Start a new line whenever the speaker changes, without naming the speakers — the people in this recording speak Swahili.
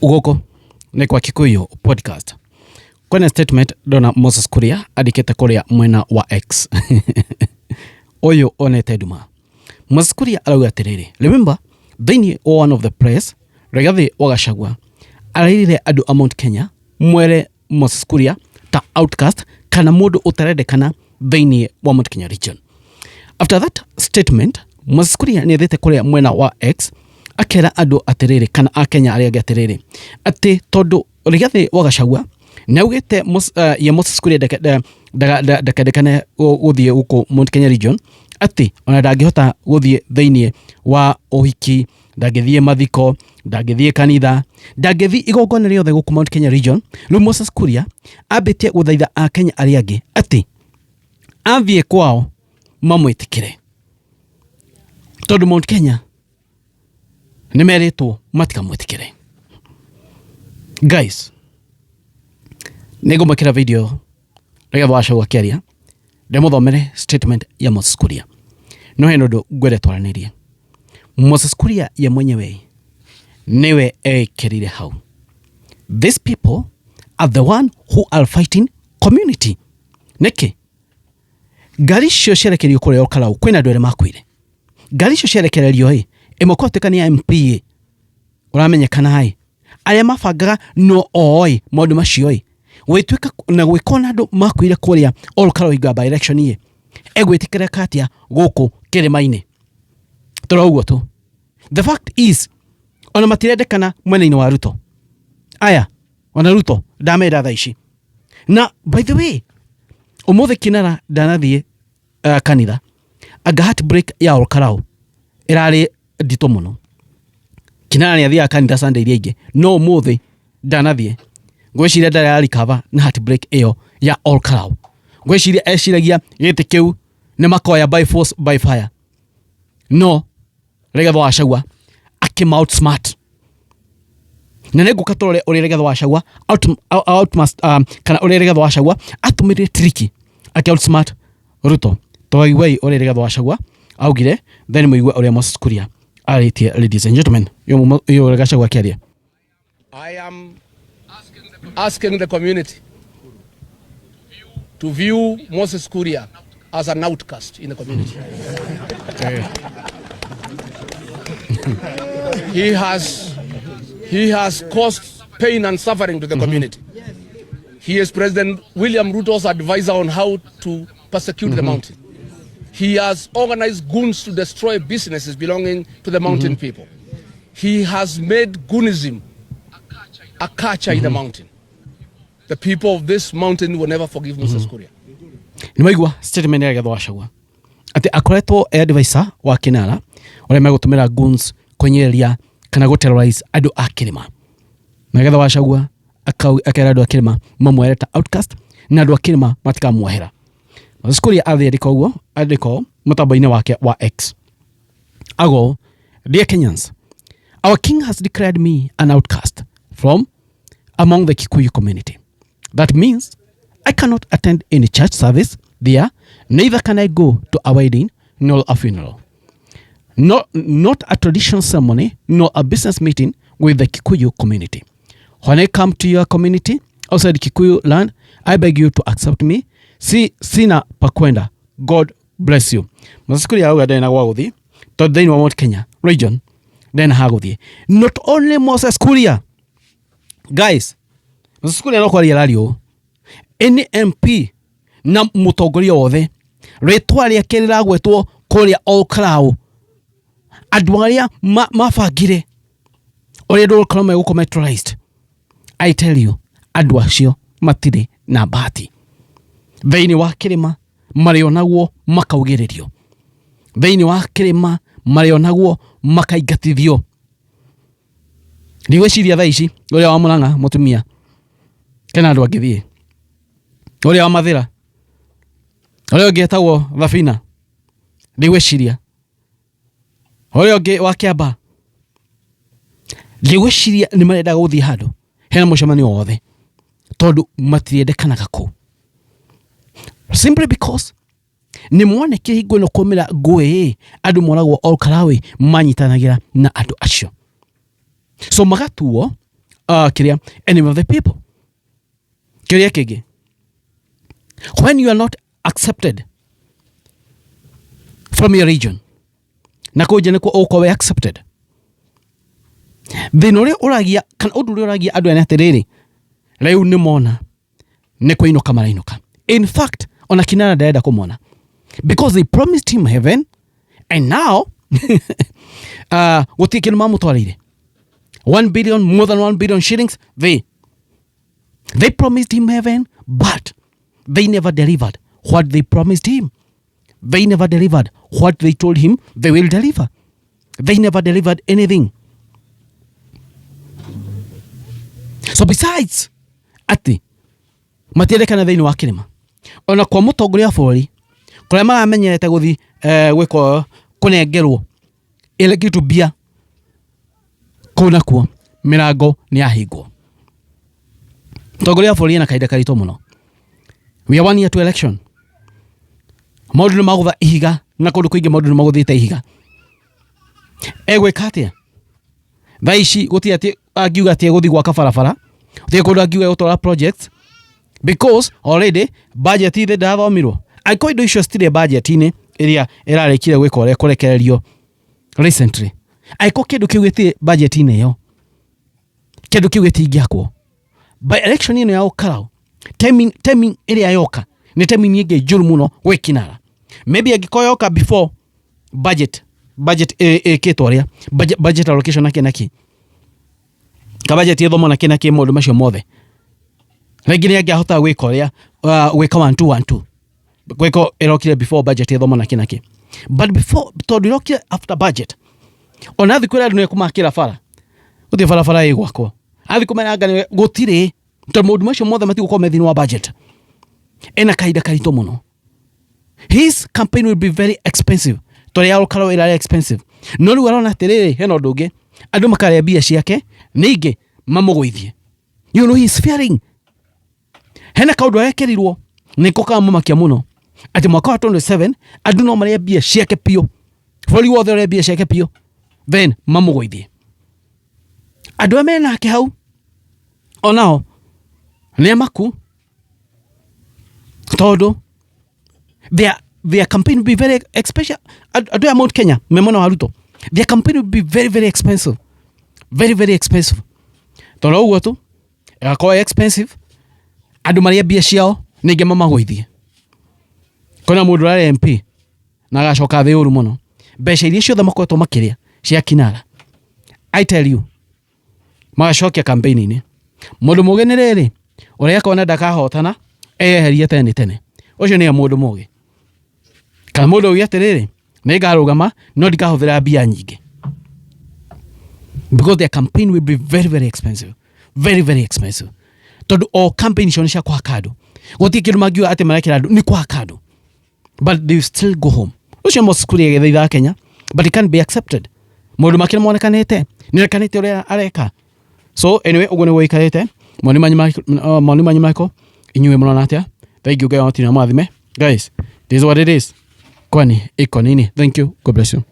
Ugoko ni kwa Kikuyu podcast. Kwenye statement dona Moses Kuria adikete Kuria mwena wa X. Oyo onete duma. Moses Kuria alauga atiriri. Remember, thini one of the press, Rigathi wa Gachagua arairire andu a Mount Kenya mwere Moses Kuria ta outcast kana mundu utarendekana thini wa Mount Kenya region. After that statement, Moses Kuria ni ethete Kuria mwena wa X akera andu atiriri kana Akenya aria angi atiriri ati tondu Rigathi wa Gachagua naugite ya Moses Kuria dakane guthie uko Mount Kenya region ati ona ndangihota guthie thini wa uhiki, ndangithie mathiko, ndangithie kanitha, ndangithie igongona riothe guku Mount Kenya region. Riu Moses Kuria ambitie guthaitha Akenya aria angi ati athie kwao mamwitikire tondu Mount Kenya nimeritwo matikamwitikire. Guys, nego makira video Rigathi wa Gachagua akiaria ndemuthomere statement ya Moses Kuria. No heno ndo ngwere twaranirie. Moses Kuria ya mwenyewe niwe ekirire hau. These people are the one who are fighting community. Neke gari cio ciarekerio kuria Kalau kwina andu ere makwire. Gari cio ciarekererio imokoteka ni MP uramenyekana hai aria mabangaga no oi maundu macio wetwika na gwikona andu makwire kuria Kalau iga by election ye egwitikira katia guku Kirimaini turoguo tu. The fact is ona matirendekana mwena-ini wa Ruto. Aya ona Ruto ndamenda thaa ici. Na by the way umuthe Kinara ndanathie kanitha anga heartbreak ya Kalau irari ndito muno. Kinara ni athia kanitha Sunday iria ingi no umuthe ndanathie. Ngwiciria ndari recover na heartbreak iyo ya Kalau. Ngwiciria eciragia giti kiu ni makoya by force by fire. No Rigathi wa Gachagua akim outsmart. Na nego katore uri Rigathi wa Gachagua outmast kana uri Rigathi wa Gachagua atumire tricky aki outsmart Ruto. Toiwei uri Rigathi wa Gachagua augire then muigwa uri Moses Kuria aritie. Ladies and gentlemen, yo Gachagua akiaria.
I am asking the community to view Moses Kuria as an outcast in the community. He has caused pain and suffering to the community. He is President William Ruto's advisor on how to persecute the mountain. He has organized goons to destroy businesses belonging to the mountain people. He has made goonism a culture in the mountain. The people of this mountain will never forgive Moses Kuria.
Nimaigua statement ya Rigathi wa Gachagua ati akoretwo advisor wa Kinara ore megutumira goons kwenyeria kana guterrorize andu a Kirima. Na Rigathi wa Gachagua akera andu a Kirima mamwereta outcast na andu a Kirima matikamuohera. Moses Kuria athirika uguo andiko mutambo-ini wake wa X. Ago, dear Kenyans, our king has declared me an outcast from among the Kikuyu community. That means I cannot attend any church service there, neither can I go to a wedding nor a funeral. Not a traditional ceremony nor a business meeting with the Kikuyu community. When I come to your community outside Kikuyu land, I beg you to accept me. Sina pakwenda. God bless you. Moses Kuria auga ndena gwa guthi to thini wa Mount Kenya region ndena ha guthi. Not only Moses Kuria, guys, Moses Kuria no kwaria radio any MP na mutongoria wothe ritwa ria kerira gwetwo kuria Kalau andu aria mabangire uri ndu Kalau meguko metroized. I tell you, andu acio matire na bahati. Thini wa Kirima marionaguo makaugiririo. Thini wa Kirima marionaguo makaingatithio. Ndigwiciria thaa ici uria wa Murang'a mutumia kana andu angithie uria wa Mathira uria ungetagwo Thafina ndigwiciria uria ungi wa Kiamba ndigwiciria ni marenda guthie handu hena mucemanio wothe tondu matirendekanaga ku simply because ni mwaneke hingo no komera ngui andu moragwo Kalau manyitanagira na andu acio. So magatuo Kuria, enemy of the people. Kuria kege. When you are not accepted from your region, na kuja niko okowe accepted. Thina uria uragia kan undu uria uragia andu ene atiriri riu ni mona ni kuinuka marainuka. In fact, ona kinana ndaenda kumona because they promised him heaven and now gutikinu mamutwarire 1 billion, more than 1 billion shillings. They promised him heaven, but they never delivered what they promised him. They never delivered what they told him they will deliver. They never delivered anything. So besides ati matiendekana thiini wa kirima ona kwa mutongoria bũrũri kuria maramenyerete guthi gwiko kunengerwo ile kitu bia kuna kuo mirango ni ahingwo. Mutongoria bũrũri ena kaida karito muno. We are 1 year to election. Maundu ni magutha ihiga na kundu kuingi maundu ni maguthite ihiga. Egwika atia thaici guti ati angiuga ati guthi gwaka barabara uti kundu angiuga gutora projects because already budget ithe ndathomirwo aiko indo icio citire budget ini iria irarekire gwika uria kurekererio recently aiko kindu kiu giti budget ini yo kindu kiu gitingiakwo by election ino ya ukarao timing iria yoka ni timing ingi njuru muno gwikinara maybe agikoyoka before budget kitwaria budget allocation naki ka budget yethomo naki mundu macio mothe rĩngĩ nĩ angĩahota gwĩka ũrĩa gwĩka 1-2-1-2 gwĩka ĩrokire before budget yethomo naki but before tondu ĩrokire after budget ona thiku ĩrĩa andũ nĩ kũmakĩra bara gũthiĩ barabara ĩgwakwo athi kũmeranga gũtirĩ tondu maũndũ macio mothe matigũkorwo me thĩinĩ wa budget. Ena kahinda karitũ mũno. His campaign will be very expensive. Tore ya ũkarao ĩrarĩ expensive. No rĩu arona atĩrĩrĩ hena ũndũ ũngĩ andũ makarĩa mbia ciake ningĩ mamũgũithie. You know he is fearing. Hena kaundu arekerirwo niko kamamakia muno ati mwaka wa 27 andu no maria bia ciake pio bũrũri wothe ũrĩa bia ciake pio then mamũgũithie andu amena nake hau onao nĩ maku tondu their campaign will be very expensive. Andu ya Mount Kenya memona waruto their campaign will be very very expensive, very expensive. Tondu ũguo tu agakorwo expensive andu maria bia ciao ninge mamagũithie. Kona mundu arĩ MP na agacoka thĩ ũru muno mbeca iria ciothe makoretwo makĩrĩa cia kinara I tell you magacokia campaign-inĩ mundu mũgĩ nĩ rĩrĩ ũrĩa akona ndakahotana eherie tene ũcio nĩ mundu mũgĩ kana mundu ũgĩ atĩrĩrĩ nĩ ngarũgama no ndikahũthĩra mbia nyingĩ because their campaign will be very expensive, very expensive. Tondu o campaign cio nĩ cia kwa kado guti kindu mangiuga ati marekera andu ni kwa kado but they still go home. Ucio Moses Kuria gethaitha Kenya but it can't be accepted. Mundu makina monekanite ni rekanite uria areka. So anyway ugo ni woikarite moni manyi mako inyuwe mwana atia. Thank you guys, mathime guys, this is what it is kwani iko nini. Thank you, God bless you.